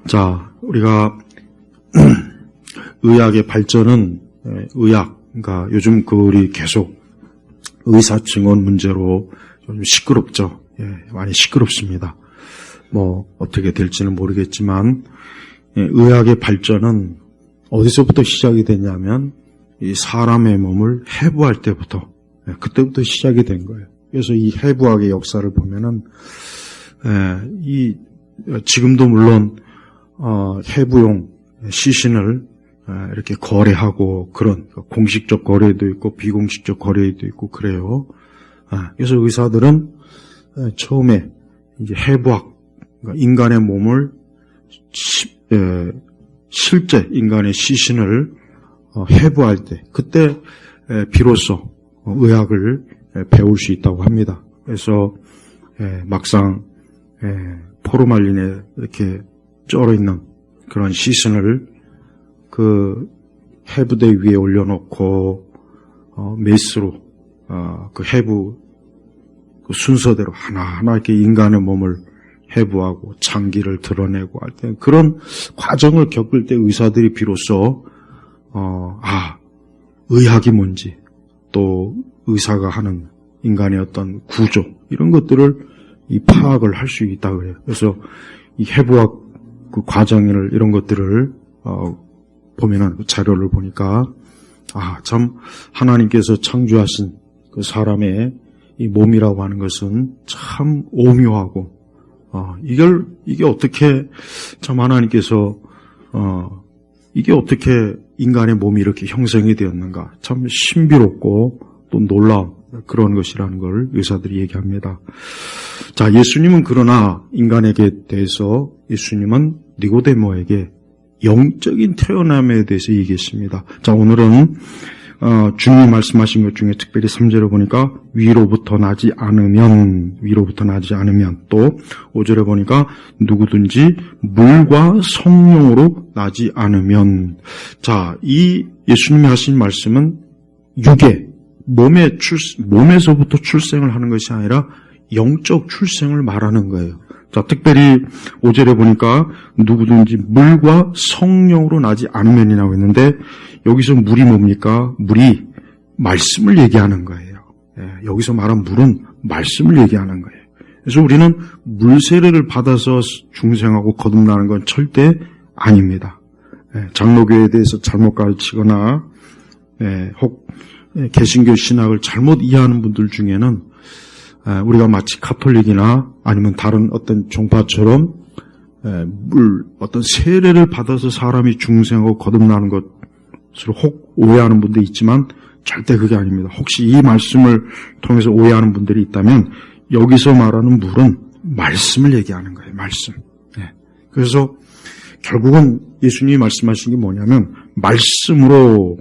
자, 우리가 의학의 발전은 그러니까 요즘 우리 계속 의사 증언 문제로 좀 시끄럽죠. 많이 시끄럽습니다. 어떻게 될지는 모르겠지만 의학의 발전은 어디서부터 시작이 됐냐면 이 사람의 몸을 해부할 때부터 그때부터 시작이 된 거예요. 그래서 이 해부학의 역사를 보면은 지금도 물론 해부용 시신을 이렇게 거래하고 그런 공식적 거래도 있고 비공식적 거래도 있고 그래요. 그래서 의사들은 처음에 이제 해부학, 그러니까 인간의 몸을 실제 인간의 시신을 해부할 때 그때 비로소 의학을 배울 수 있다고 합니다. 그래서 막상 포르말린에 이렇게 쩔어 있는 그런 시신을 그 해부대 위에 올려놓고 메스로 그 해부 그 순서대로 하나하나 이렇게 인간의 몸을 해부하고 장기를 드러내고 할 때 그런 과정을 겪을 때 의사들이 비로소 의학이 뭔지 또 의사가 하는 인간의 어떤 구조 이런 것들을 이 파악을 할 수 있다 그래요. 그래서 이 해부학 그 과정을 이런 것들을 보면은 그 자료를 보니까 참 하나님께서 창조하신 그 사람의 이 몸이라고 하는 것은 참 오묘하고 이게 어떻게 참 하나님께서 이게 어떻게 인간의 몸이 이렇게 형성이 되었는가 참 신비롭고 또 놀라운 그런 것이라는 걸 의사들이 얘기합니다. 자, 예수님은 그러나 인간에게 대해서 예수님은 니고데모에게 영적인 태어남에 대해서 얘기했습니다. 자, 오늘은 주님이 말씀하신 것 중에 특별히 3절에 보니까 위로부터 나지 않으면 또 5절에 보니까 누구든지 물과 성령으로 나지 않으면 자, 이 예수님이 하신 말씀은 육의 몸에서부터 출생을 하는 것이 아니라 영적 출생을 말하는 거예요. 자, 특별히 5절에 보니까 누구든지 물과 성령으로 나지 않으면이라고 했는데 여기서 물이 뭡니까? 물이 말씀을 얘기하는 거예요. 여기서 말한 물은 말씀을 얘기하는 거예요. 그래서 우리는 물 세례를 받아서 중생하고 거듭나는 건 절대 아닙니다. 장로교에 대해서 잘못 가르치거나 혹 개신교 신학을 잘못 이해하는 분들 중에는 우리가 마치 가톨릭이나 아니면 다른 어떤 종파처럼 어떤 세례를 받아서 사람이 중생하고 거듭나는 것으로 혹 오해하는 분들이 있지만 절대 그게 아닙니다. 혹시 이 말씀을 통해서 오해하는 분들이 있다면 여기서 말하는 물은 말씀을 얘기하는 거예요. 말씀. 그래서 결국은 예수님이 말씀하신 게 뭐냐면 말씀을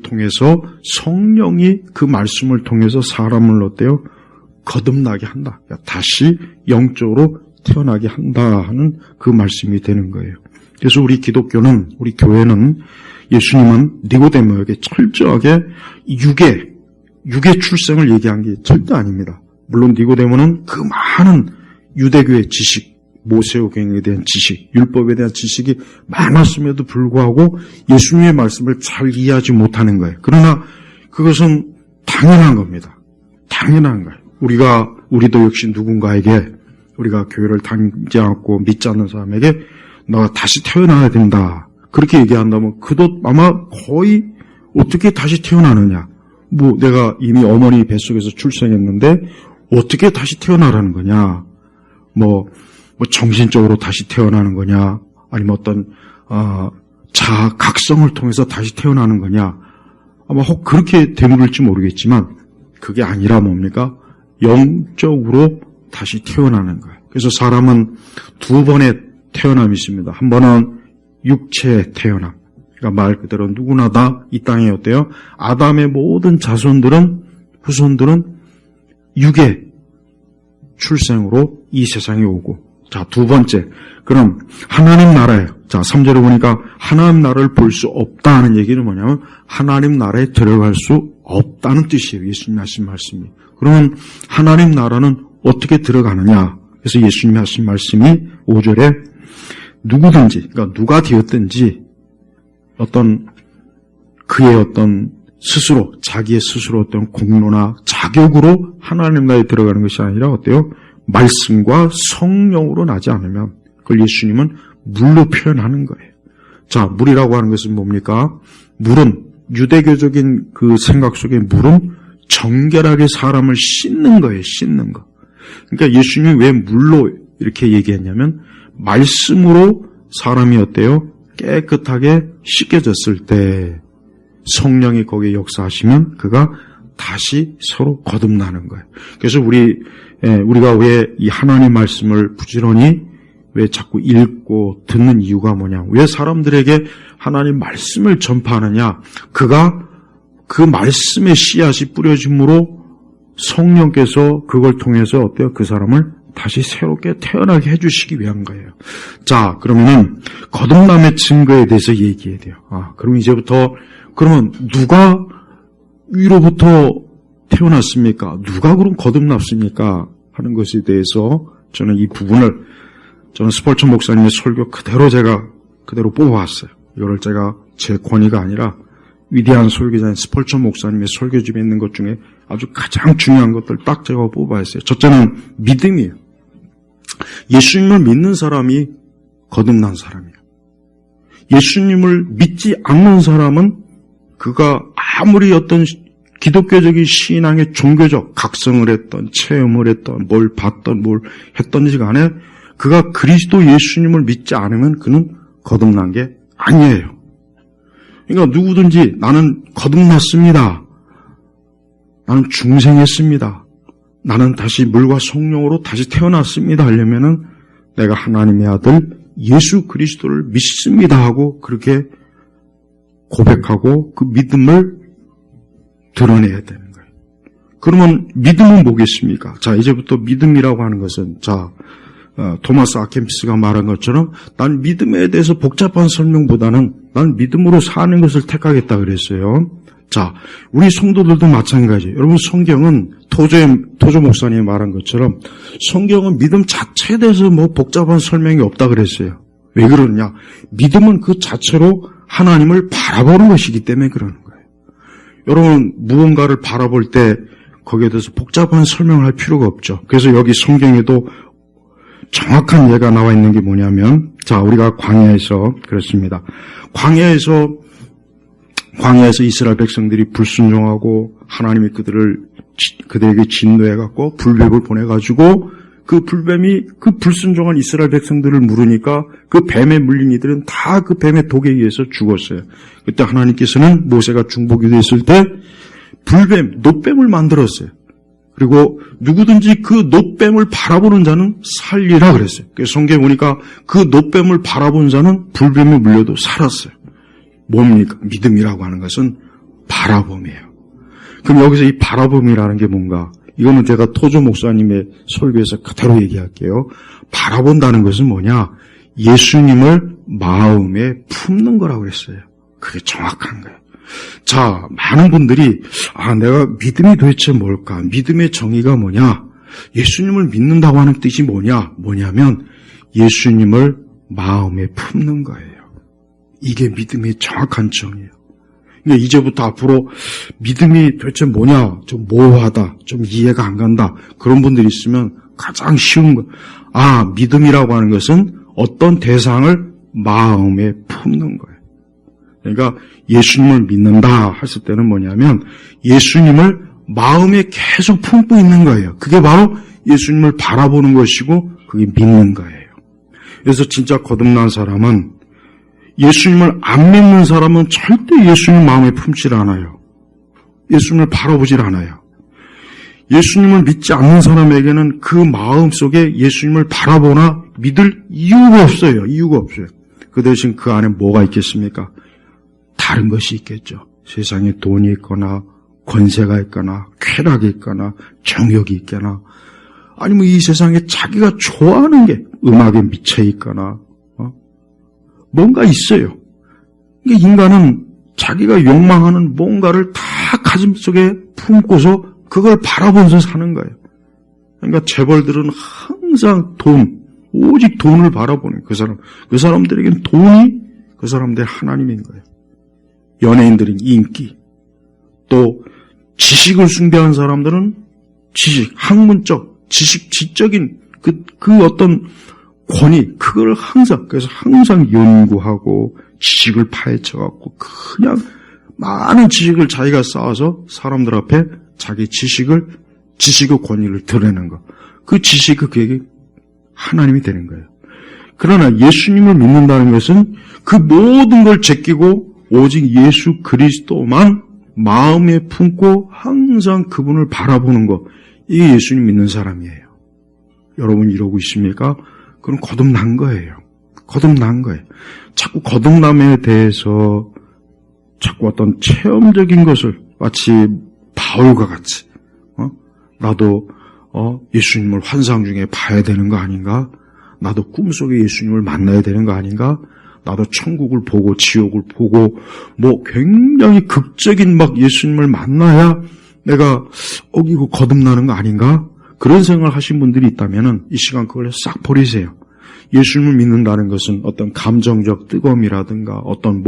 통해서 성령이 그 말씀을 통해서 사람을 어때요? 거듭나게 한다. 다시 영적으로 태어나게 한다 하는 그 말씀이 되는 거예요. 그래서 우리 기독교는, 우리 교회는 예수님은 니고데모에게 철저하게 육의 출생을 얘기한 게 절대 아닙니다. 물론 니고데모는 그 많은 유대교의 지식, 모세오경에 대한 지식, 율법에 대한 지식이 많았음에도 불구하고 예수님의 말씀을 잘 이해하지 못하는 거예요. 그러나 그것은 당연한 겁니다. 당연한 거예요. 우리도 역시 누군가에게 우리가 교회를 다니지 않고 믿지 않는 사람에게 너가 다시 태어나야 된다. 그렇게 얘기한다면 그도 아마 거의 어떻게 다시 태어나느냐. 내가 이미 어머니 뱃속에서 출생했는데 어떻게 다시 태어나라는 거냐. 정신적으로 다시 태어나는 거냐. 아니면 어떤, 자아, 각성을 통해서 다시 태어나는 거냐. 아마 혹 그렇게 되물을지 모르겠지만 그게 아니라 뭡니까? 영적으로 다시 태어나는 거예요. 그래서 사람은 두 번의 태어남이 있습니다. 한 번은 육체의 태어남. 그러니까 말 그대로 누구나 다 이 땅에 어때요? 아담의 모든 후손들은 육의 출생으로 이 세상에 오고. 자, 두 번째. 그럼 하나님 나라예요. 자, 3절에 보니까 하나님 나라를 볼 수 없다는 얘기는 뭐냐면 하나님 나라에 들어갈 수 없다는 뜻이에요. 예수님이 하신 말씀이. 그러면 하나님 나라는 어떻게 들어가느냐? 그래서 예수님이 하신 말씀이 5절에 누구든지, 그러니까 누가 되었든지 어떤 그의 어떤 스스로, 자기의 스스로 어떤 공로나 자격으로 하나님 나라에 들어가는 것이 아니라 어때요? 말씀과 성령으로 나지 않으면 그걸 예수님은 물로 표현하는 거예요. 자, 물이라고 하는 것은 뭡니까? 물은 유대교적인 그 생각 속에 물은 정결하게 사람을 씻는 거예요. 씻는 거. 그러니까 예수님이 왜 물로 이렇게 얘기했냐면 말씀으로 사람이 어때요? 깨끗하게 씻겨졌을 때 성령이 거기에 역사하시면 그가 다시 서로 거듭나는 거예요. 그래서 우리가 왜 이 하나님 말씀을 부지런히 왜 자꾸 읽고 듣는 이유가 뭐냐? 왜 사람들에게 하나님 말씀을 전파하느냐? 그가 그 말씀의 씨앗이 뿌려짐으로 성령께서 그걸 통해서 어때요? 그 사람을 다시 새롭게 태어나게 해주시기 위한 거예요. 자, 그러면은 거듭남의 증거에 대해서 얘기해야 돼요. 그럼 이제부터 그러면 누가 위로부터 태어났습니까? 누가 그럼 거듭났습니까? 하는 것에 대해서 저는 이 부분을 저는 스펄전 목사님의 설교 그대로 뽑아왔어요. 이걸 제가 제 권위가 아니라 위대한 설교자인 스펄전 목사님의 설교집에 있는 것 중에 아주 가장 중요한 것들 딱 제가 뽑아왔어요. 첫째는 믿음이에요. 예수님을 믿는 사람이 거듭난 사람이에요. 예수님을 믿지 않는 사람은 그가 아무리 어떤 기독교적인 신앙의 종교적 각성을 했던, 체험을 했던, 뭘 봤던, 뭘 했던지 간에 그가 그리스도 예수님을 믿지 않으면 그는 거듭난 게 아니에요. 그러니까 누구든지 나는 거듭났습니다. 나는 중생했습니다. 나는 다시 물과 성령으로 다시 태어났습니다 하려면은 내가 하나님의 아들 예수 그리스도를 믿습니다 하고 그렇게 고백하고 그 믿음을 드러내야 되는 거예요. 그러면 믿음은 뭐겠습니까? 자, 이제부터 믿음이라고 하는 것은 토마스 아켐피스가 말한 것처럼 난 믿음에 대해서 복잡한 설명보다는 난 믿음으로 사는 것을 택하겠다 그랬어요. 자, 우리 성도들도 마찬가지예요. 여러분 성경은 토조 목사님이 말한 것처럼 성경은 믿음 자체에 대해서 뭐 복잡한 설명이 없다 그랬어요. 왜 그러느냐? 믿음은 그 자체로 하나님을 바라보는 것이기 때문에 그러는 거예요. 여러분 무언가를 바라볼 때 거기에 대해서 복잡한 설명을 할 필요가 없죠. 그래서 여기 성경에도 정확한 예가 나와 있는 게 뭐냐면 자, 우리가 광야에서 그렇습니다. 광야에서 이스라엘 백성들이 불순종하고 하나님이 그들에게 진노해갖고 불뱀을 보내가지고 그 불뱀이 그 불순종한 이스라엘 백성들을 물으니까 그 뱀에 물린 이들은 다 그 뱀의 독에 의해서 죽었어요. 그때 하나님께서는 모세가 중보기도 했을 때 노뱀을 만들었어요. 그리고 누구든지 그 노뱀을 바라보는 자는 살리라 그랬어요. 그래서 성경에 보니까 그 노뱀을 바라본 자는 불뱀에 물려도 살았어요. 뭡니까? 믿음이라고 하는 것은 바라봄이에요. 그럼 여기서 이 바라봄이라는 게 뭔가? 이거는 제가 토조 목사님의 설교에서 그대로 얘기할게요. 바라본다는 것은 뭐냐? 예수님을 마음에 품는 거라고 그랬어요. 그게 정확한 거예요. 자, 많은 분들이 내가 믿음이 도대체 뭘까? 믿음의 정의가 뭐냐? 예수님을 믿는다고 하는 뜻이 뭐냐면 예수님을 마음에 품는 거예요. 이게 믿음의 정확한 정의예요. 그러니까 이제부터 앞으로 믿음이 도대체 뭐냐? 좀 모호하다, 좀 이해가 안 간다. 그런 분들이 있으면 가장 쉬운 거. 믿음이라고 하는 것은 어떤 대상을 마음에 품는 거예요. 그러니까 예수님을 믿는다 했을 때는 뭐냐면 예수님을 마음에 계속 품고 있는 거예요. 그게 바로 예수님을 바라보는 것이고 그게 믿는 거예요. 그래서 진짜 거듭난 사람은 예수님을 안 믿는 사람은 절대 예수님 마음에 품질 않아요. 예수님을 바라보질 않아요. 예수님을 믿지 않는 사람에게는 그 마음 속에 예수님을 바라보나 믿을 이유가 없어요. 그 대신 그 안에 뭐가 있겠습니까? 다른 것이 있겠죠. 세상에 돈이 있거나 권세가 있거나 쾌락이 있거나 정욕이 있거나 아니면 이 세상에 자기가 좋아하는 게 음악에 미쳐 있거나 뭔가 있어요. 이게 인간은 자기가 욕망하는 뭔가를 다 가슴속에 품고서 그걸 바라보면서 사는 거예요. 그러니까 재벌들은 항상 돈, 오직 돈을 바라보는 그 사람들에게는 돈이 그 사람들의 하나님인 거예요. 연예인들은 인기, 또 지식을 숭배하는 사람들은 지식, 학문적, 지적인 그 어떤 권위, 그걸 그래서 항상 연구하고 지식을 파헤쳐갖고 그냥 많은 지식을 자기가 쌓아서 사람들 앞에 자기 지식의 권위를 드러내는 것. 그 지식이 그에게 하나님이 되는 거예요. 그러나 예수님을 믿는다는 것은 그 모든 걸 제끼고 오직 예수 그리스도만 마음에 품고 항상 그분을 바라보는 것. 이게 예수님 믿는 사람이에요. 여러분 이러고 있습니까? 그건 거듭난 거예요. 거듭난 거예요. 자꾸 거듭남에 대해서 자꾸 어떤 체험적인 것을 마치 바울과 같이 나도 예수님을 환상 중에 봐야 되는 거 아닌가? 나도 꿈속에 예수님을 만나야 되는 거 아닌가? 나도 천국을 보고 지옥을 보고 뭐 굉장히 극적인 막 예수님을 만나야 내가 이거 거듭나는 거 아닌가? 그런 생각을 하신 분들이 있다면은 이 시간 그걸 싹 버리세요. 예수님을 믿는다는 것은 어떤 감정적 뜨거움이라든가 어떤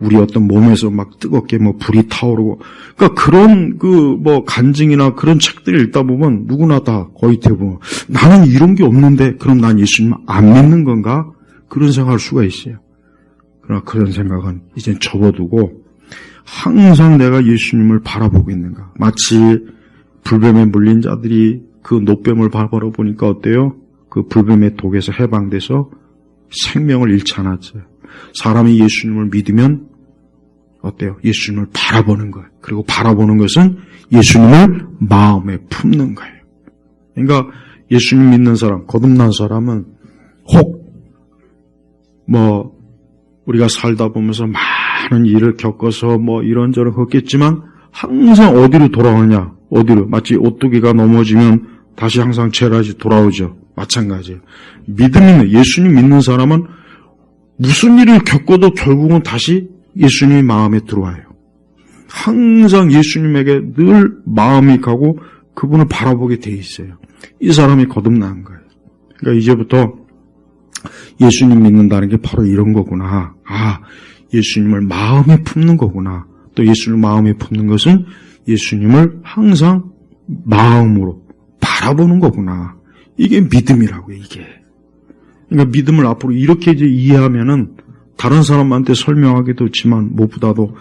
우리 어떤 몸에서 막 뜨겁게 불이 타오르고 그러니까 그런 간증이나 그런 책들을 읽다 보면 누구나 다 거의 대부분 나는 이런 게 없는데 그럼 난 예수님 안 믿는 건가? 그런 생각할 수가 있어요. 그러나 그런 생각은 이제 접어두고 항상 내가 예수님을 바라보고 있는가. 마치 불뱀에 물린 자들이 그 노뱀을 바라보니까 어때요? 그 불뱀의 독에서 해방돼서 생명을 잃지 않았어요. 사람이 예수님을 믿으면 어때요? 예수님을 바라보는 거예요. 그리고 바라보는 것은 예수님을 마음에 품는 거예요. 그러니까 예수님 믿는 사람, 거듭난 사람은 혹 우리가 살다 보면서 많은 일을 겪어서 이런저런 걷겠지만 항상 어디로 돌아오냐? 어디로? 마치 오뚜기가 넘어지면 다시 항상 제라지 돌아오죠. 마찬가지예요. 예수님 믿는 사람은 무슨 일을 겪어도 결국은 다시 예수님이 마음에 들어와요. 항상 예수님에게 늘 마음이 가고 그분을 바라보게 돼 있어요. 이 사람이 거듭난 거예요. 그러니까 이제부터 예수님 믿는다는 게 바로 이런 거구나. 예수님을 마음에 품는 거구나. 또 예수님을 마음에 품는 것은 예수님을 항상 마음으로 바라보는 거구나. 이게 믿음이라고요, 이게. 그러니까 믿음을 앞으로 이렇게 이제 이해하면은 다른 사람한테 설명하기도 지만 무엇보다도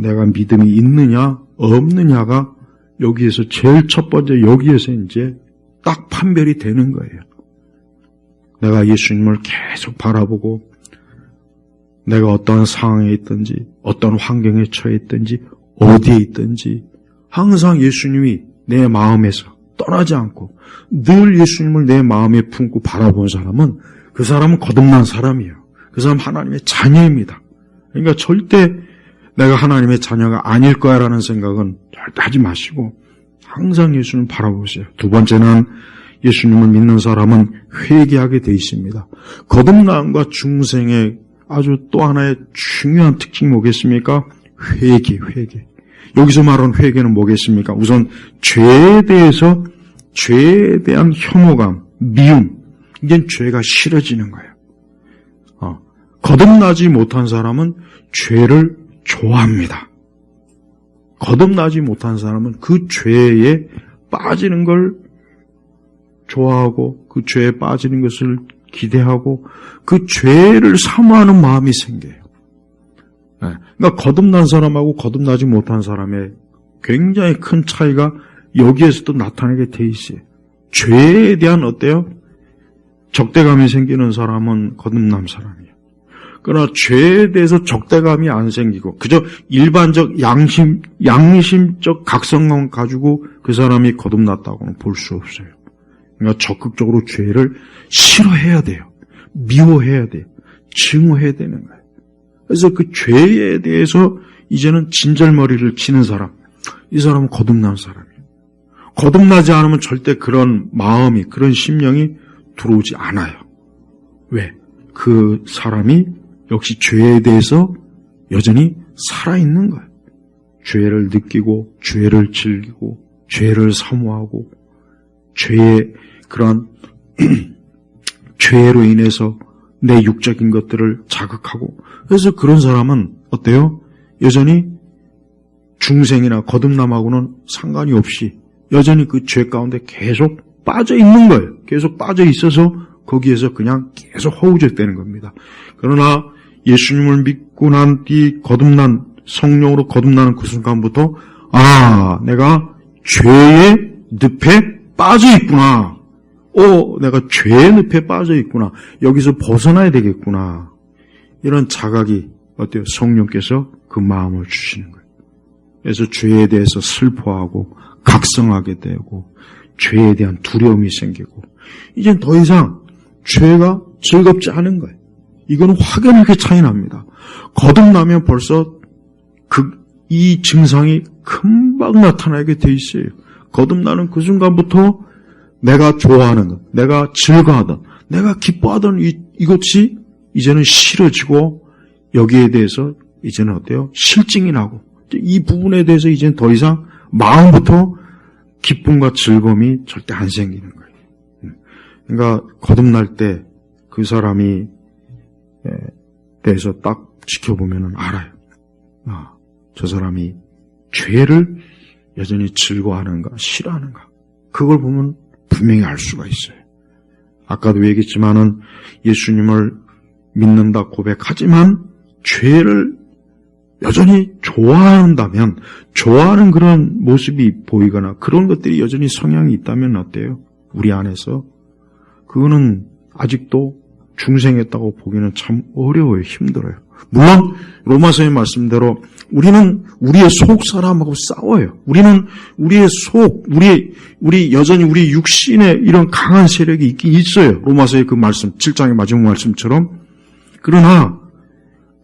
내가 믿음이 있느냐 없느냐가 여기에서 제일 첫 번째 여기에서 이제 딱 판별이 되는 거예요. 내가 예수님을 계속 바라보고 내가 어떠한 상황에 있든지 어떤 환경에 처해 있든지 어디에 있든지 항상 예수님이 내 마음에서 떠나지 않고 늘 예수님을 내 마음에 품고 바라본 사람은 그 사람은 거듭난 사람이에요. 그 사람은 하나님의 자녀입니다. 그러니까 절대 내가 하나님의 자녀가 아닐 거야라는 생각은 절대 하지 마시고 항상 예수님 바라보세요. 두 번째는 예수님을 믿는 사람은 회개하게 돼 있습니다. 거듭남과 중생의 아주 또 하나의 중요한 특징이 뭐겠습니까? 회개. 여기서 말하는 회개는 뭐겠습니까? 우선 죄에 대한 혐오감, 미움, 이게 죄가 싫어지는 거예요. 거듭나지 못한 사람은 죄를 좋아합니다. 거듭나지 못한 사람은 그 죄에 빠지는 걸 좋아하고 그 죄에 빠지는 것을 기대하고 그 죄를 사모하는 마음이 생겨요. 그러니까 거듭난 사람하고 거듭나지 못한 사람의 굉장히 큰 차이가 여기에서도 나타나게 돼 있어요. 죄에 대한 적대감이 생기는 사람은 거듭난 사람이에요. 그러나 죄에 대해서 적대감이 안 생기고 그저 일반적 양심적 각성감 가지고 그 사람이 거듭났다고는 볼 수 없어요. 그러니까 적극적으로 죄를 싫어해야 돼요. 미워해야 돼요. 증오해야 되는 거예요. 그래서 그 죄에 대해서 이제는 진절머리를 치는 사람, 이 사람은 거듭난 사람이에요. 거듭나지 않으면 절대 그런 마음이, 그런 심령이 들어오지 않아요. 왜? 그 사람이 역시 죄에 대해서 여전히 살아있는 거예요. 죄를 느끼고, 죄를 즐기고, 죄를 사모하고, 죄의 그런 죄로 인해서 내 육적인 것들을 자극하고, 그래서 그런 사람은 어때요? 여전히 중생이나 거듭남하고는 상관이 없이 여전히 그 죄 가운데 계속 빠져 있는 거예요. 계속 빠져 있어서 거기에서 그냥 계속 허우적대는 겁니다. 그러나 예수님을 믿고 난 뒤 거듭난, 성령으로 거듭나는 그 순간부터 내가 죄의 늪에 빠져 있구나. 내가 죄의 늪에 빠져 있구나. 여기서 벗어나야 되겠구나. 이런 자각이 어때요? 성령께서 그 마음을 주시는 거예요. 그래서 죄에 대해서 슬퍼하고 각성하게 되고 죄에 대한 두려움이 생기고 이젠 더 이상 죄가 즐겁지 않은 거예요. 이거는 확연하게 차이 납니다. 거듭나면 벌써 이 증상이 금방 나타나게 돼 있어요. 거듭나는 그 순간부터 내가 좋아하는 것, 내가 즐거워하던, 내가 기뻐하던 이것이 이제는 싫어지고 여기에 대해서 이제는 어때요? 실증이 나고 이 부분에 대해서 이제는 더 이상 마음부터 기쁨과 즐거움이 절대 안 생기는 거예요. 그러니까 거듭날 때 그 사람이 대해서 딱 지켜보면 알아요. 저 사람이 죄를 여전히 즐거워하는가 싫어하는가 그걸 보면 분명히 알 수가 있어요. 아까도 얘기했지만은 예수님을 믿는다 고백하지만 죄를 여전히 좋아한다면 좋아하는 그런 모습이 보이거나 그런 것들이 여전히 성향이 있다면 어때요? 우리 안에서 그거는 아직도 중생했다고 보기는 참 어려워요. 힘들어요. 물론 로마서의 말씀대로 우리는 우리의 속 사람하고 싸워요. 우리는 우리의 속, 우리 여전히 우리 육신에 이런 강한 세력이 있긴 있어요. 로마서의 그 말씀, 7장의 마지막 말씀처럼. 그러나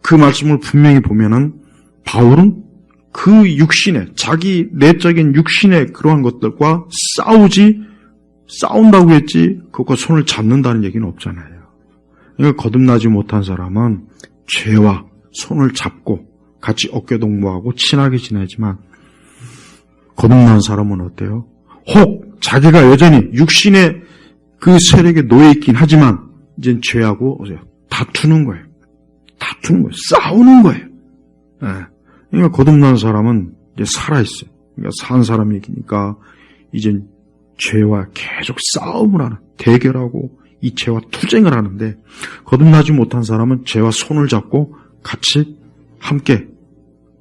그 말씀을 분명히 보면은 바울은 그 육신에, 자기 내적인 육신의 그러한 것들과 싸운다고 했지 그것과 손을 잡는다는 얘기는 없잖아요. 그러니까 거듭나지 못한 사람은 죄와 손을 잡고 같이 어깨동무하고 친하게 지내지만 거듭난 사람은 어때요? 혹 자기가 여전히 육신의 그 세력에 놓여 있긴 하지만 이제 죄하고 다투는 거예요. 싸우는 거예요. 그러니까 거듭난 사람은 이제 살아있어요. 그러니까 산 사람이니까 이제 죄와 계속 싸움을 하는, 대결하고 이 죄와 투쟁을 하는데 거듭나지 못한 사람은 죄와 손을 잡고 같이 함께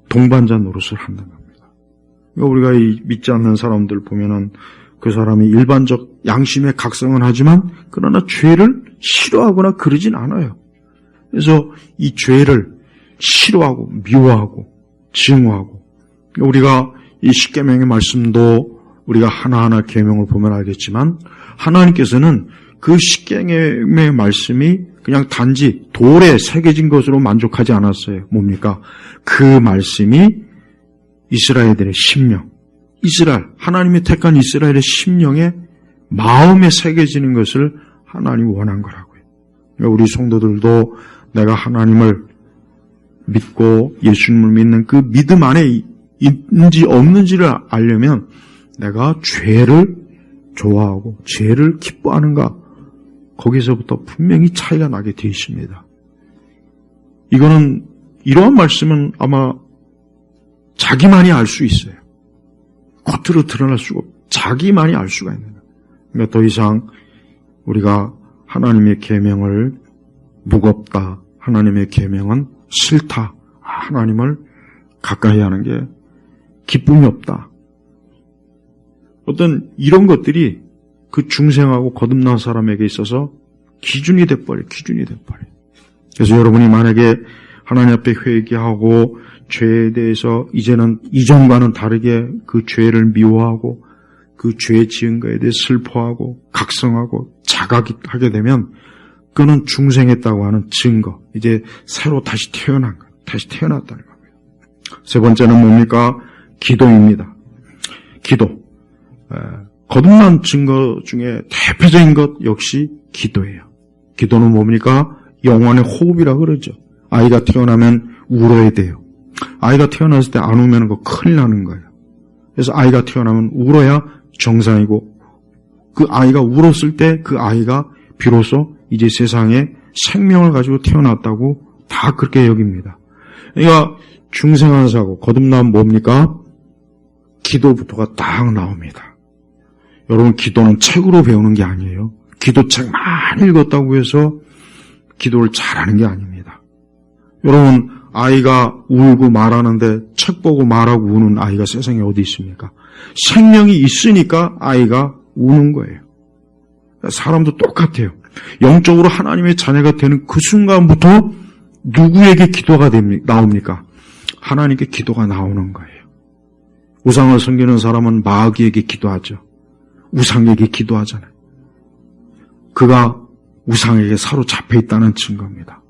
동반자 노릇을 한다는 겁니다. 그러니까 우리가 이 믿지 않는 사람들 보면은 그 사람이 일반적 양심의 각성은 하지만 그러나 죄를 싫어하거나 그러진 않아요. 그래서 이 죄를 싫어하고 미워하고 증오하고 우리가 이 십계명의 말씀도 우리가 하나하나 계명을 보면 알겠지만 하나님께서는 그 십계명의 말씀이 그냥 단지 돌에 새겨진 것으로 만족하지 않았어요. 뭡니까? 그 말씀이 이스라엘들의 심령, 하나님이 택한 이스라엘의 심령에 마음에 새겨지는 것을 하나님이 원한 거라고요. 그러니까 우리 성도들도 내가 하나님을 믿고 예수님을 믿는 그 믿음 안에 있는지 없는지를 알려면 내가 죄를 좋아하고 죄를 기뻐하는가 거기서부터 분명히 차이가 나게 되어 있습니다. 이러한 말씀은 아마 자기만이 알 수 있어요. 겉으로 드러날 수가 없고 자기만이 알 수가 있는 거예요. 그러니까 더 이상 우리가 하나님의 계명을 무겁다, 하나님의 계명은 싫다, 하나님을 가까이 하는 게 기쁨이 없다. 어떤 이런 것들이 그 중생하고 거듭난 사람에게 있어서 기준이 돼버려요. 그래서 여러분이 만약에 하나님 앞에 회개하고 죄에 대해서 이제는 이전과는 다르게 그 죄를 미워하고 그 죄 지은 거에 대해 슬퍼하고 각성하고 자각하게 되면 그거는 중생했다고 하는 증거, 이제 새로 다시 태어났다는 겁니다. 세 번째는 뭡니까? 기도입니다. 기도. 거듭난 증거 중에 대표적인 것 역시 기도예요. 기도는 뭡니까? 영혼의 호흡이라 그러죠. 아이가 태어나면 울어야 돼요. 아이가 태어났을 때 안 울면 그거 큰일 나는 거예요. 그래서 아이가 태어나면 울어야 정상이고 그 아이가 울었을 때 그 아이가 비로소 이제 세상에 생명을 가지고 태어났다고 다 그렇게 여깁니다. 그러니까 중생한 사고, 거듭나면 뭡니까? 기도부터가 딱 나옵니다. 여러분, 기도는 책으로 배우는 게 아니에요. 기도책 많이 읽었다고 해서 기도를 잘하는 게 아닙니다. 여러분, 아이가 울고 말하는데 책 보고 말하고 우는 아이가 세상에 어디 있습니까? 생명이 있으니까 아이가 우는 거예요. 사람도 똑같아요. 영적으로 하나님의 자녀가 되는 그 순간부터 누구에게 기도가 나옵니까? 하나님께 기도가 나오는 거예요. 우상을 섬기는 사람은 마귀에게 기도하죠. 우상에게 기도하잖아요. 그가 우상에게 사로잡혀 있다는 증거입니다.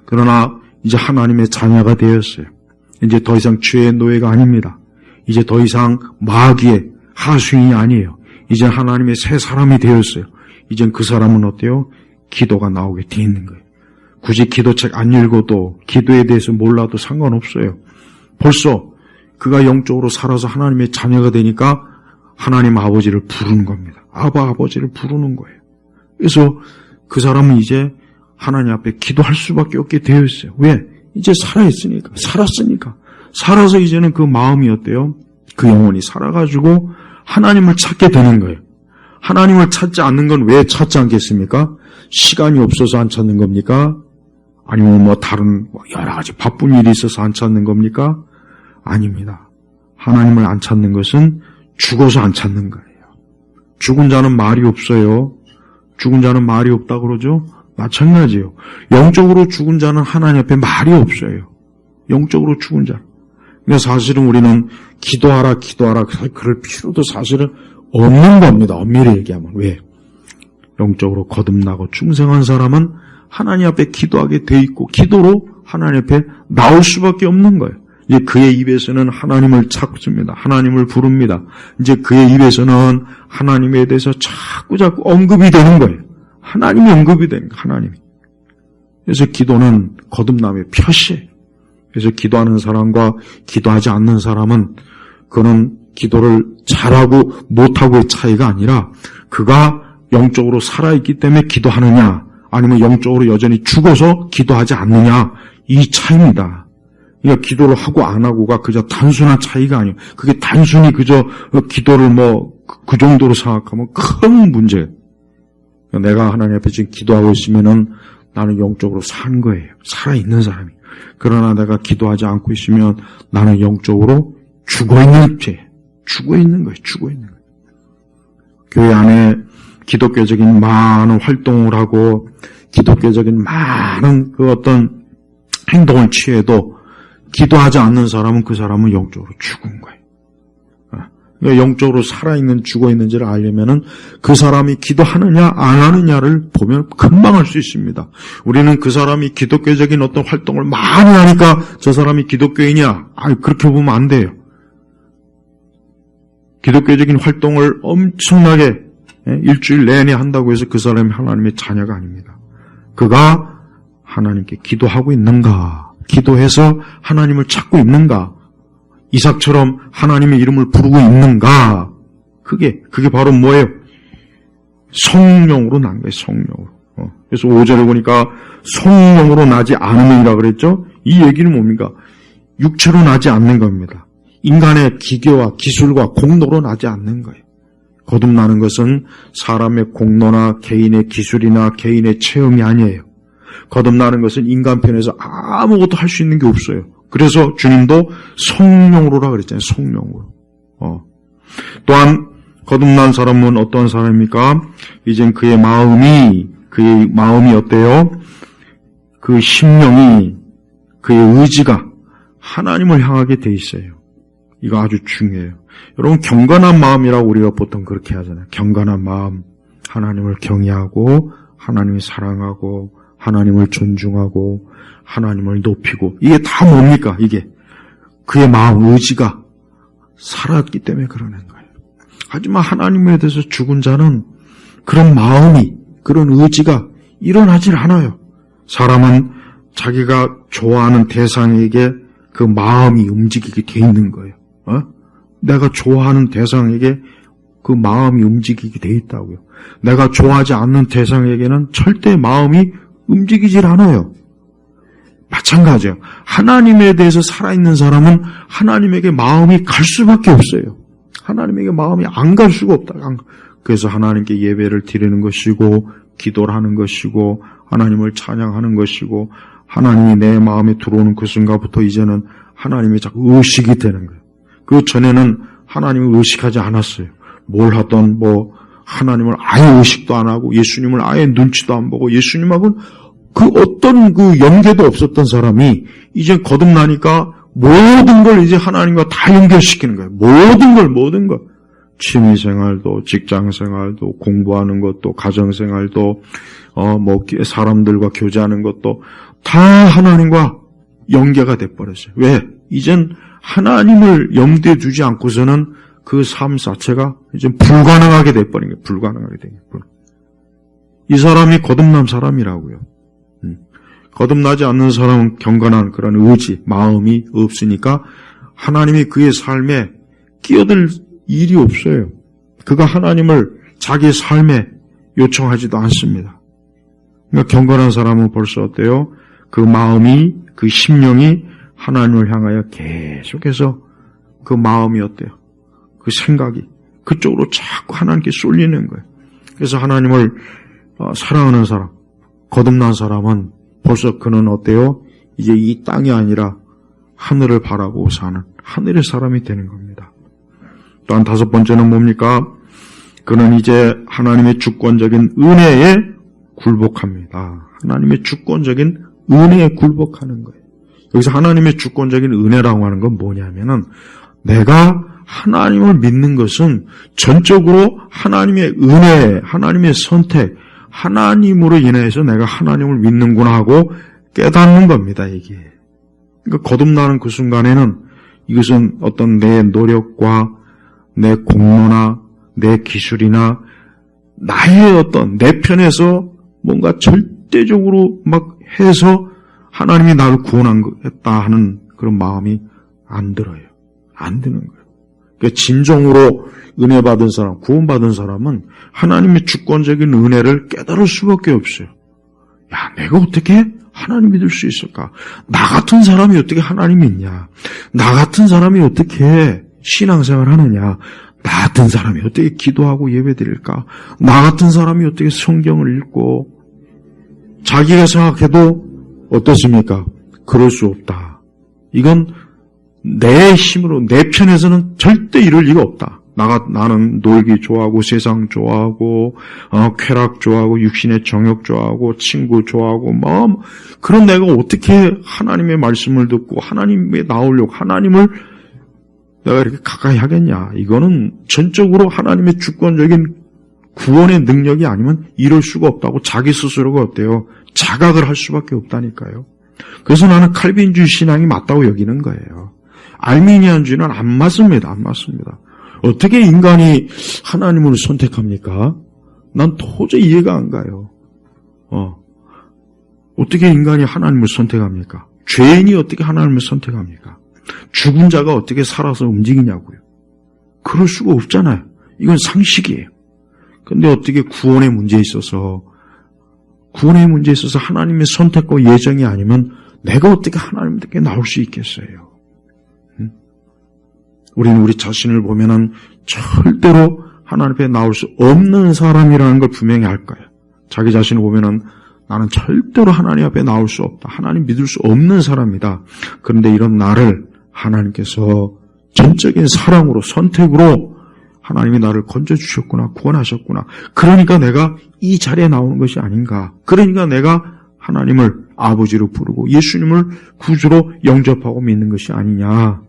그러나 이제 하나님의 자녀가 되었어요. 이제 더 이상 죄의 노예가 아닙니다. 이제 더 이상 마귀의 하수인이 아니에요. 이제 하나님의 새 사람이 되었어요. 이젠 그 사람은 어때요? 기도가 나오게 돼 있는 거예요. 굳이 기도책 안 읽어도 기도에 대해서 몰라도 상관없어요. 벌써 그가 영적으로 살아서 하나님의 자녀가 되니까 하나님 아버지를 부르는 겁니다. 아버지를 부르는 거예요. 그래서 그 사람은 이제 하나님 앞에 기도할 수밖에 없게 되어 있어요. 왜? 이제 살아있으니까, 살아서 이제는 그 마음이 어때요? 그 영혼이 살아가지고 하나님을 찾게 되는 거예요. 하나님을 찾지 않는 건 왜 찾지 않겠습니까? 시간이 없어서 안 찾는 겁니까? 아니면 다른 여러 가지 바쁜 일이 있어서 안 찾는 겁니까? 아닙니다. 하나님을 안 찾는 것은 죽어서 안 찾는 거예요. 죽은 자는 말이 없어요. 죽은 자는 말이 없다 그러죠? 마찬가지예요. 영적으로 죽은 자는 하나님 앞에 말이 없어요. 영적으로 죽은 자. 그러니까 사실은 우리는 기도하라 그럴 필요도 사실은 없는 겁니다. 엄밀히 얘기하면. 왜? 영적으로 거듭나고 중생한 사람은 하나님 앞에 기도하게 돼 있고 기도로 하나님 앞에 나올 수밖에 없는 거예요. 이제 그의 입에서는 하나님을 찾습니다. 하나님을 부릅니다. 이제 그의 입에서는 하나님에 대해서 자꾸 언급이 되는 거예요. 하나님이 언급이 되는 거예요. 하나님이. 그래서 기도는 거듭남의 표시예요. 그래서 기도하는 사람과 기도하지 않는 사람은 그는 기도를 잘하고 못하고의 차이가 아니라 그가 영적으로 살아있기 때문에 기도하느냐 아니면 영적으로 여전히 죽어서 기도하지 않느냐 이 차이입니다. 그러니까 기도를 하고 안 하고가 그저 단순한 차이가 아니에요. 그게 단순히 그저 기도를 그 정도로 생각하면 큰 문제예요. 내가 하나님 앞에 지금 기도하고 있으면은 나는 영적으로 산 거예요. 살아있는 사람이. 그러나 내가 기도하지 않고 있으면 나는 영적으로 죽어있는 거예요. 교회 안에 기독교적인 많은 활동을 하고 기독교적인 많은 그 어떤 행동을 취해도 기도하지 않는 사람은 그 사람은 영적으로 죽은 거예요. 그러니까 영적으로 살아있는 죽어있는지를 알려면은 그 사람이 기도하느냐 안 하느냐를 보면 금방 알 수 있습니다. 우리는 그 사람이 기독교적인 어떤 활동을 많이 하니까 저 사람이 기독교인이야. 그렇게 보면 안 돼요. 기독교적인 활동을 엄청나게 일주일 내내 한다고 해서 그 사람이 하나님의 자녀가 아닙니다. 그가 하나님께 기도하고 있는가? 기도해서 하나님을 찾고 있는가? 이삭처럼 하나님의 이름을 부르고 있는가? 그게 바로 뭐예요? 성령으로 난 거예요. 성령으로. 그래서 5절을 보니까 성령으로 나지 않음이라 그랬죠? 이 얘기는 뭡니까? 육체로 나지 않는 겁니다. 인간의 기계와 기술과 공로로 나지 않는 거예요. 거듭나는 것은 사람의 공로나 개인의 기술이나 개인의 체험이 아니에요. 거듭나는 것은 인간 편에서 아무것도 할 수 있는 게 없어요. 그래서 주님도 성령으로라 그랬잖아요. 성령으로. 또한 거듭난 사람은 어떤 사람입니까? 이젠 그의 마음이 어때요? 그 심령이, 그의 의지가 하나님을 향하게 돼 있어요. 이거 아주 중요해요. 여러분, 경건한 마음이라고 우리가 보통 그렇게 하잖아요. 경건한 마음, 하나님을 경외하고 하나님을 사랑하고 하나님을 존중하고 하나님을 높이고, 이게 다 뭡니까? 이게 그의 마음, 의지가 살았기 때문에 그러는 거예요. 하지만 하나님에 대해서 죽은 자는 그런 마음이, 그런 의지가 일어나질 않아요. 사람은 자기가 좋아하는 대상에게 그 마음이 움직이게 돼 있는 거예요. 내가 좋아하는 대상에게 그 마음이 움직이게 돼 있다고요. 내가 좋아하지 않는 대상에게는 절대 마음이 움직이질 않아요. 마찬가지예요. 하나님에 대해서 살아있는 사람은 하나님에게 마음이 갈 수밖에 없어요. 하나님에게 마음이 안 갈 수가 없다. 그래서 하나님께 예배를 드리는 것이고 기도를 하는 것이고 하나님을 찬양하는 것이고 하나님이 내 마음에 들어오는 그 순간부터 이제는 하나님의 자꾸 의식이 되는 거예요. 그 전에는 하나님을 의식하지 않았어요. 뭘 하던 하나님을 아예 의식도 안 하고 예수님을 아예 눈치도 안 보고 예수님하고는 그 어떤 그 연계도 없었던 사람이 이제 거듭나니까 모든 걸 이제 하나님과 다 연결시키는 거예요. 모든 걸. 취미생활도, 직장생활도, 공부하는 것도, 가정생활도, 사람들과 교제하는 것도 다 하나님과 연계가 돼버렸어요. 왜? 이젠 하나님을 염두에 두지 않고서는 그 삶 자체가 이제 불가능하게 돼버린 거예요. 불가능하게 된 거예요. 이 사람이 거듭난 사람이라고요. 거듭나지 않는 사람은 경건한 그런 의지, 마음이 없으니까 하나님이 그의 삶에 끼어들 일이 없어요. 그가 하나님을 자기의 삶에 요청하지도 않습니다. 그러니까 경건한 사람은 벌써 어때요? 그 마음이, 그 심령이 하나님을 향하여 계속해서 그 마음이 어때요? 그 생각이 그쪽으로 자꾸 하나님께 쏠리는 거예요. 그래서 하나님을 사랑하는 사람, 거듭난 사람은 벌써 그는 어때요? 이제 이 땅이 아니라 하늘을 바라보고 사는 하늘의 사람이 되는 겁니다. 또한 다섯 번째는 뭡니까? 그는 이제 하나님의 주권적인 은혜에 굴복합니다. 하나님의 주권적인 은혜에 굴복하는 거예요. 여기서 하나님의 주권적인 은혜라고 하는 건 뭐냐면은 내가 하나님을 믿는 것은 전적으로 하나님의 은혜, 하나님의 선택, 하나님으로 인해서 내가 하나님을 믿는구나 하고 깨닫는 겁니다, 이게. 그러니까 거듭나는 그 순간에는 이것은 어떤 내 노력과 내 공로나 내 기술이나 나의 어떤 내 편에서 뭔가 절대적으로 막 해서 하나님이 나를 구원했다 하는 그런 마음이 안 들어요. 안 드는 거예요. 그러니까 진정으로 은혜 받은 사람, 구원받은 사람은 하나님의 주권적인 은혜를 깨달을 수밖에 없어요. 야, 내가 어떻게 하나님 믿을 수 있을까? 나 같은 사람이 어떻게 하나님 믿냐? 나 같은 사람이 어떻게 신앙생활 하느냐? 나 같은 사람이 어떻게 기도하고 예배드릴까? 나 같은 사람이 어떻게 성경을 읽고 자기가 생각해도 어떻습니까? 그럴 수 없다. 이건 내 힘으로, 내 편에서는 절대 이럴 리가 없다. 나는 놀기 좋아하고, 세상 좋아하고, 쾌락 좋아하고, 육신의 정욕 좋아하고, 친구 좋아하고, 그런 내가 어떻게 하나님의 말씀을 듣고, 하나님에 나오려고, 하나님을 내가 이렇게 가까이 하겠냐. 이거는 전적으로 하나님의 주권적인 구원의 능력이 아니면 이럴 수가 없다고 자기 스스로가 어때요? 자각을 할 수밖에 없다니까요. 그래서 나는 칼빈주의 신앙이 맞다고 여기는 거예요. 알미니안주의는 안 맞습니다. 안 맞습니다. 어떻게 인간이 하나님을 선택합니까? 난 도저히 이해가 안 가요. 어떻게 인간이 하나님을 선택합니까? 죄인이 어떻게 하나님을 선택합니까? 죽은 자가 어떻게 살아서 움직이냐고요. 그럴 수가 없잖아요. 이건 상식이에요. 근데 어떻게 구원의 문제에 있어서 하나님의 선택과 예정이 아니면 내가 어떻게 하나님께 나올 수 있겠어요? 우리는 우리 자신을 보면은 절대로 하나님 앞에 나올 수 없는 사람이라는 걸 분명히 알 거예요. 자기 자신을 보면은 나는 절대로 하나님 앞에 나올 수 없다. 하나님 믿을 수 없는 사람이다. 그런데 이런 나를 하나님께서 전적인 사랑으로, 선택으로 하나님이 나를 건져주셨구나, 구원하셨구나. 그러니까 내가 이 자리에 나오는 것이 아닌가. 그러니까 내가 하나님을 아버지로 부르고 예수님을 구주로 영접하고 믿는 것이 아니냐.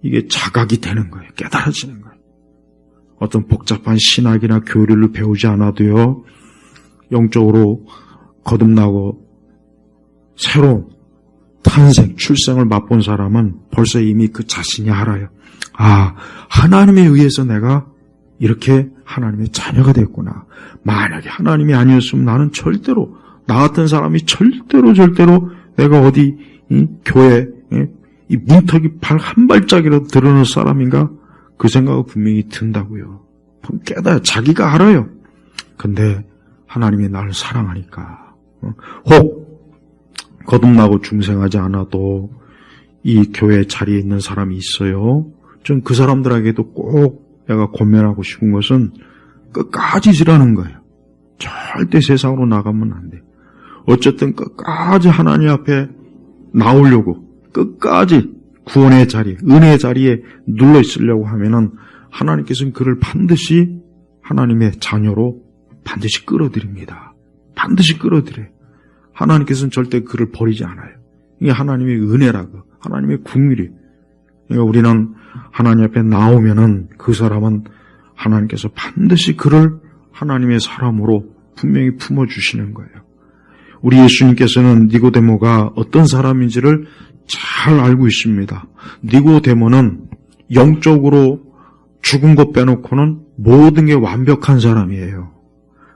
이게 자각이 되는 거예요. 깨달아지는 거예요. 어떤 복잡한 신학이나 교리를 배우지 않아도요, 영적으로 거듭나고 새로운 탄생, 출생을 맛본 사람은 벌써 이미 그 자신이 알아요. 아, 하나님에 의해서 내가 이렇게 하나님의 자녀가 됐구나. 만약에 하나님이 아니었으면 나는 절대로, 나 같은 사람이 절대로 내가 어디 교회 이 문턱이 발 한 발짝이라도 드러날 사람인가? 그 생각은 분명히 든다고요. 깨달아요. 자기가 알아요. 근데 하나님이 나를 사랑하니까. 혹 거듭나고 중생하지 않아도 이 교회 자리에 있는 사람이 있어요. 좀 그 사람들에게도 꼭 내가 권면하고 싶은 것은 끝까지 지라는 거예요. 절대 세상으로 나가면 안 돼. 어쨌든 끝까지 하나님 앞에 나오려고 끝까지 구원의 자리, 은혜의 자리에 눌러 있으려고 하면은 하나님께서는 그를 반드시 하나님의 자녀로 반드시 끌어들입니다. 반드시 끌어들여요. 하나님께서는 절대 그를 버리지 않아요. 이게 하나님의 은혜라고, 하나님의 국률이. 그러니까 우리는 하나님 앞에 나오면은 그 사람은 하나님께서 반드시 그를 하나님의 사람으로 분명히 품어주시는 거예요. 우리 예수님께서는 니고데모가 어떤 사람인지를 잘 알고 있습니다. 니고데모는 영적으로 죽은 것 빼놓고는 모든 게 완벽한 사람이에요.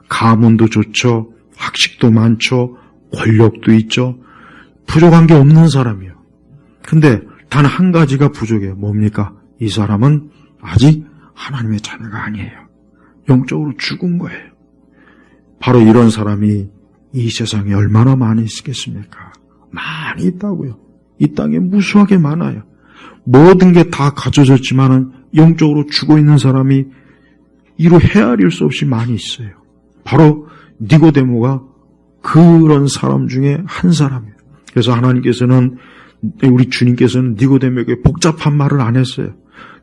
가문도 좋죠. 학식도 많죠. 권력도 있죠. 부족한 게 없는 사람이에요. 근데 단 한 가지가 부족해요. 뭡니까? 이 사람은 아직 하나님의 자녀가 아니에요. 영적으로 죽은 거예요. 바로 이런 사람이 이 세상에 얼마나 많이 있겠습니까? 많이 있다고요. 이 땅에 무수하게 많아요. 모든 게 다 갖춰졌지만은 영적으로 죽어 있는 사람이 이루 헤아릴 수 없이 많이 있어요. 바로 니고데모가 그런 사람 중에 한 사람이에요. 그래서 하나님께서는, 우리 주님께서는 니고데모에게 복잡한 말을 안 했어요.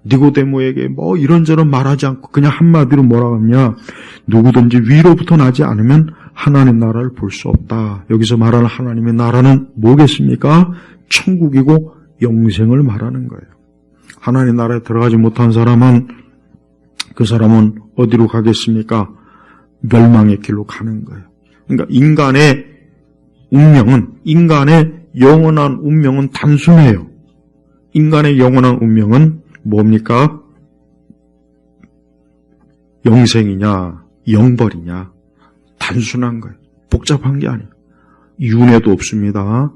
니고데모에게 뭐 이런저런 말하지 않고 그냥 한마디로 뭐라고 하냐, 누구든지 위로부터 나지 않으면 하나님 나라를 볼 수 없다. 여기서 말하는 하나님의 나라는 뭐겠습니까? 천국이고 영생을 말하는 거예요. 하나님 나라에 들어가지 못한 사람은, 그 사람은 어디로 가겠습니까? 멸망의 길로 가는 거예요. 그러니까 인간의 운명은, 인간의 영원한 운명은 단순해요. 인간의 영원한 운명은 뭡니까? 영생이냐, 영벌이냐. 단순한 거예요. 복잡한 게 아니에요. 윤회도 없습니다.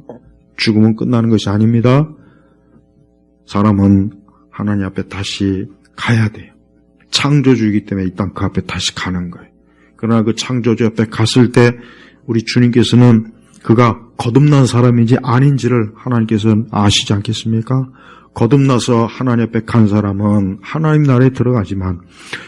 죽으면 끝나는 것이 아닙니다. 사람은 하나님 앞에 다시 가야 돼요. 창조주이기 때문에 이 땅 그 앞에 다시 가는 거예요. 그러나 그 창조주 앞에 갔을 때 우리 주님께서는 그가 거듭난 사람인지 아닌지를 하나님께서는 아시지 않겠습니까? 거듭나서 하나님 앞에 간 사람은 하나님 나라에 들어가지만,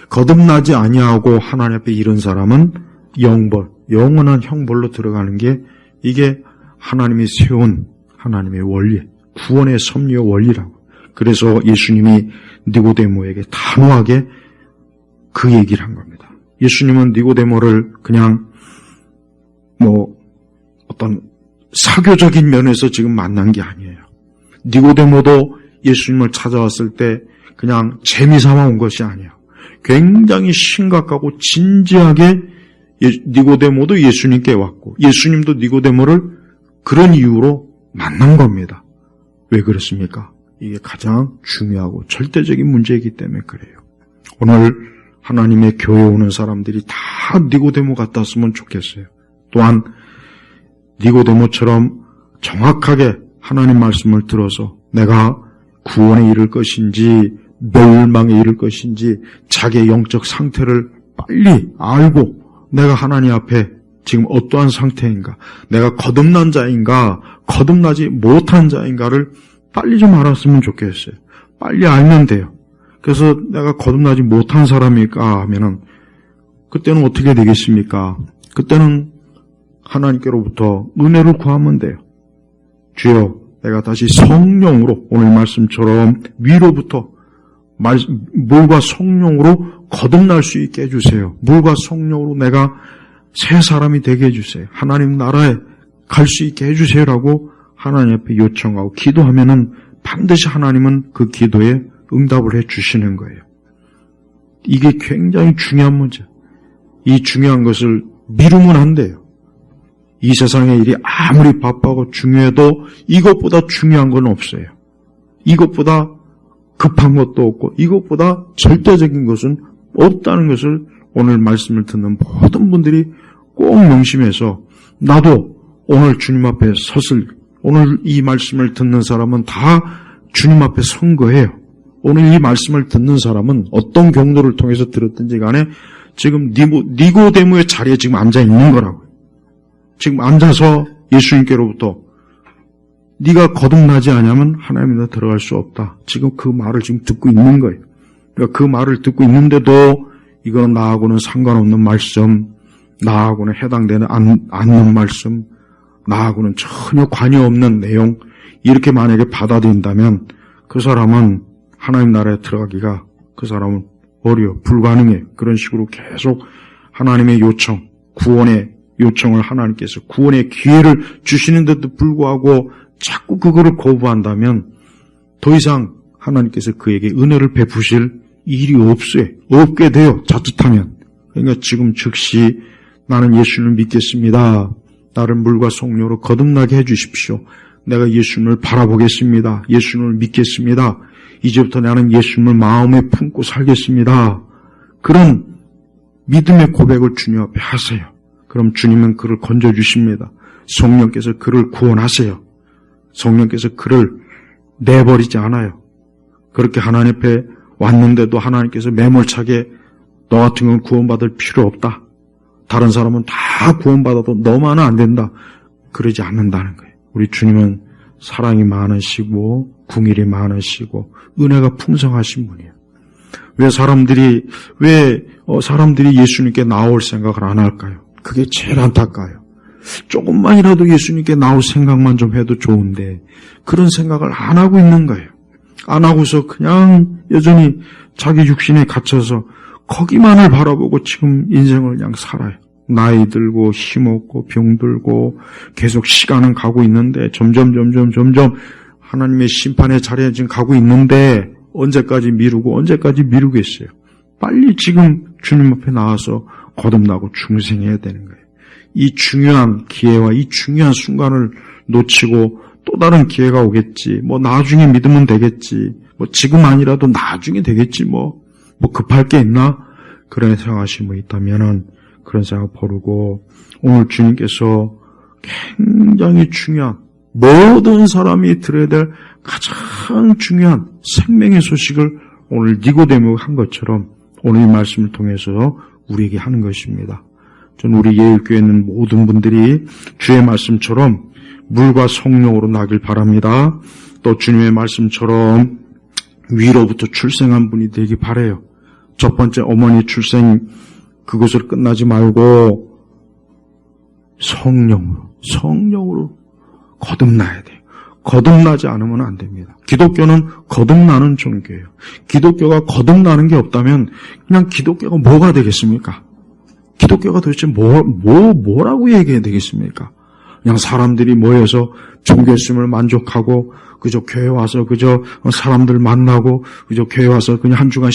거듭나지 아니하고 하나님 앞에 이른 사람은 영벌, 영원한 형벌로 들어가는 게, 이게 하나님이 세운 하나님의 원리, 구원의 섭리의 원리라고. 그래서 예수님이 니고데모에게 단호하게 그 얘기를 한 겁니다. 예수님은 니고데모를 그냥 어떤 사교적인 면에서 지금 만난 게 아니에요. 니고데모도 예수님을 찾아왔을 때 그냥 재미삼아 온 것이 아니에요. 굉장히 심각하고 진지하게 니고데모도 예수님께 왔고, 예수님도 니고데모를 그런 이유로 만난 겁니다. 왜 그렇습니까? 이게 가장 중요하고 절대적인 문제이기 때문에 그래요. 오늘 하나님의 교회에 오는 사람들이 다 니고데모 같았으면 좋겠어요. 또한 니고데모처럼 정확하게 하나님 말씀을 들어서 내가 구원에 이를 것인지 멸망에 이를 것인지 자기의 영적 상태를 빨리 알고, 내가 하나님 앞에 지금 어떠한 상태인가, 내가 거듭난 자인가 거듭나지 못한 자인가를 빨리 좀 알았으면 좋겠어요. 빨리 알면 돼요. 그래서 내가 거듭나지 못한 사람일까 하면은 그때는 어떻게 되겠습니까? 그때는 하나님께로부터 은혜를 구하면 돼요. 주여, 내가 다시 성령으로, 오늘 말씀처럼 위로부터 물과 성령으로 거듭날 수 있게 해주세요. 물과 성령으로 내가 새 사람이 되게 해주세요. 하나님 나라에 갈 수 있게 해주세요라고 하나님 앞에 요청하고 기도하면은 반드시 하나님은 그 기도에 응답을 해주시는 거예요. 이게 굉장히 중요한 문제. 이 중요한 것을 미루면 안 돼요. 이 세상의 일이 아무리 바빠고 중요해도 이것보다 중요한 건 없어요. 이것보다 급한 것도 없고 이것보다 절대적인 것은 없다는 것을 오늘 말씀을 듣는 모든 분들이 꼭 명심해서, 나도 오늘 주님 앞에 오늘 이 말씀을 듣는 사람은 다 주님 앞에 선 거예요. 오늘 이 말씀을 듣는 사람은 어떤 경로를 통해서 들었든지 간에 지금 니고데모의 자리에 지금 앉아 있는 거라고요. 지금 앉아서 예수님께로부터 네가 거듭나지 않으면 하나님에 들어갈 수 없다. 지금 그 말을 지금 듣고 있는 거예요. 그러니까 그 말을 듣고 있는데도 이건 나하고는 상관없는 말씀, 나하고는 해당되지 않는 말씀, 나하고는 전혀 관여 없는 내용, 이렇게 만약에 받아들인다면 그 사람은 하나님 나라에 들어가기가, 그 사람은 불가능해. 그런 식으로 계속 하나님의 요청, 구원의 요청을 하나님께서 구원의 기회를 주시는데도 불구하고 자꾸 그거를 거부한다면 더 이상 하나님께서 그에게 은혜를 베푸실 일이 없게 돼요. 자칫하면. 그러니까 지금 즉시 나는 예수님을 믿겠습니다. 나를 물과 성령으로 거듭나게 해주십시오. 내가 예수님을 바라보겠습니다. 예수님을 믿겠습니다. 이제부터 나는 예수님을 마음에 품고 살겠습니다. 그런 믿음의 고백을 주님 앞에 하세요. 그럼 주님은 그를 건져주십니다. 성령께서 그를 구원하세요. 성령께서 그를 내버리지 않아요. 그렇게 하나님 앞에 왔는데도 하나님께서 매몰차게 너 같은 건 구원받을 필요 없다. 다른 사람은 다 구원받아도 너만은 안 된다. 그러지 않는다는 거예요. 우리 주님은 사랑이 많으시고 궁일이 많으시고 은혜가 풍성하신 분이에요. 왜 사람들이 예수님께 나올 생각을 안 할까요? 그게 제일 안타까워요. 조금만이라도 예수님께 나올 생각만 좀 해도 좋은데 그런 생각을 안 하고 있는 거예요. 안 하고서 그냥 여전히 자기 육신에 갇혀서 거기만을 바라보고 지금 인생을 그냥 살아요. 나이 들고 힘없고 병들고 계속 시간은 가고 있는데 점점 하나님의 심판의 자리에 지금 가고 있는데 언제까지 미루겠어요. 빨리 지금 주님 앞에 나와서 거듭나고 중생해야 되는 거예요. 이 중요한 기회와 이 중요한 순간을 놓치고 또 다른 기회가 오겠지. 나중에 믿으면 되겠지. 지금 아니라도 나중에 되겠지. 급할 게 있나? 그런 생각하시는 분 있다면은 그런 생각 버리고 오늘 주님께서 굉장히 중요한 모든 사람이 들어야 될 가장 중요한 생명의 소식을 오늘 니고데모가 한 것처럼 오늘 이 말씀을 통해서 우리에게 하는 것입니다. 저는 우리 예일교회에 있는 모든 분들이 주의 말씀처럼 물과 성령으로 나길 바랍니다. 또 주님의 말씀처럼 위로부터 출생한 분이 되기 바라요. 첫 번째 어머니 출생 그것으로 끝나지 말고 성령으로 거듭나야 돼요. 거듭나지 않으면 안 됩니다. 기독교는 거듭나는 종교예요. 기독교가 거듭나는 게 없다면 그냥 기독교가 뭐가 되겠습니까? 기독교가 도대체 뭐라고 얘기해야 되겠습니까? 그냥 사람들이 모여서 종교심을 만족하고 그저 교회 와서 그저 사람들 만나고 그저 교회 와서 그냥 한 주간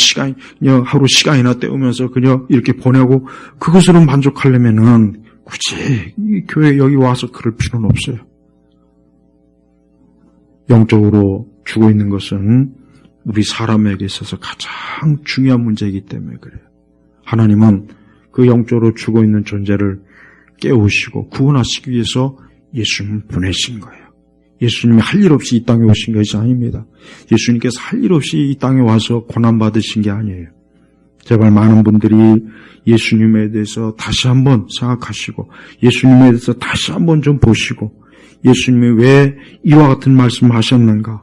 그냥 하루 시간이나 때우면서 그냥 이렇게 보내고 그것으로 만족하려면은 굳이 이 교회 여기 와서 그럴 필요는 없어요. 영적으로 죽어 있는 것은 우리 사람에게 있어서 가장 중요한 문제이기 때문에 그래요. 하나님은 그 영적으로 죽어 있는 존재를 깨우시고 구원하시기 위해서 예수님을 보내신 거예요. 예수님이 할 일 없이 이 땅에 오신 것이 아닙니다. 예수님께서 할 일 없이 이 땅에 와서 고난받으신 게 아니에요. 제발 많은 분들이 예수님에 대해서 다시 한번 생각하시고 예수님에 대해서 다시 한번 좀 보시고 예수님이 왜 이와 같은 말씀을 하셨는가?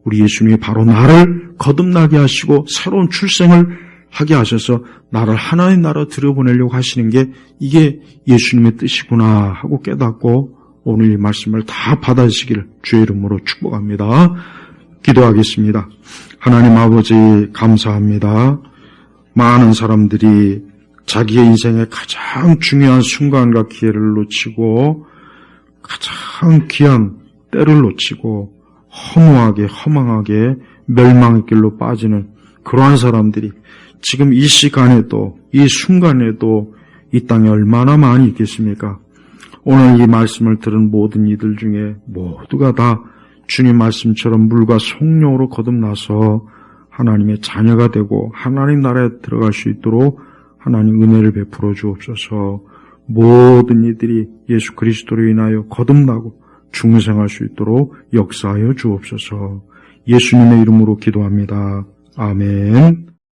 우리 예수님이 바로 나를 거듭나게 하시고 새로운 출생을 하게 하셔서 나를 하나님 나라 들여보내려고 하시는 게 이게 예수님의 뜻이구나 하고 깨닫고 오늘 이 말씀을 다 받아주시기를 주의 이름으로 축복합니다. 기도하겠습니다. 하나님 아버지 감사합니다. 많은 사람들이 자기의 인생의 가장 중요한 순간과 기회를 놓치고 가장 귀한 때를 놓치고 허무하게 허망하게 멸망의 길로 빠지는 그러한 사람들이 지금 이 시간에도 이 순간에도 이 땅에 얼마나 많이 있겠습니까? 오늘 이 말씀을 들은 모든 이들 중에 모두가 다 주님 말씀처럼 물과 성령으로 거듭나서 하나님의 자녀가 되고 하나님 나라에 들어갈 수 있도록 하나님 은혜를 베풀어 주옵소서. 모든 이들이 예수 그리스도로 인하여 거듭나고 중생할 수 있도록 역사하여 주옵소서. 예수님의 이름으로 기도합니다. 아멘.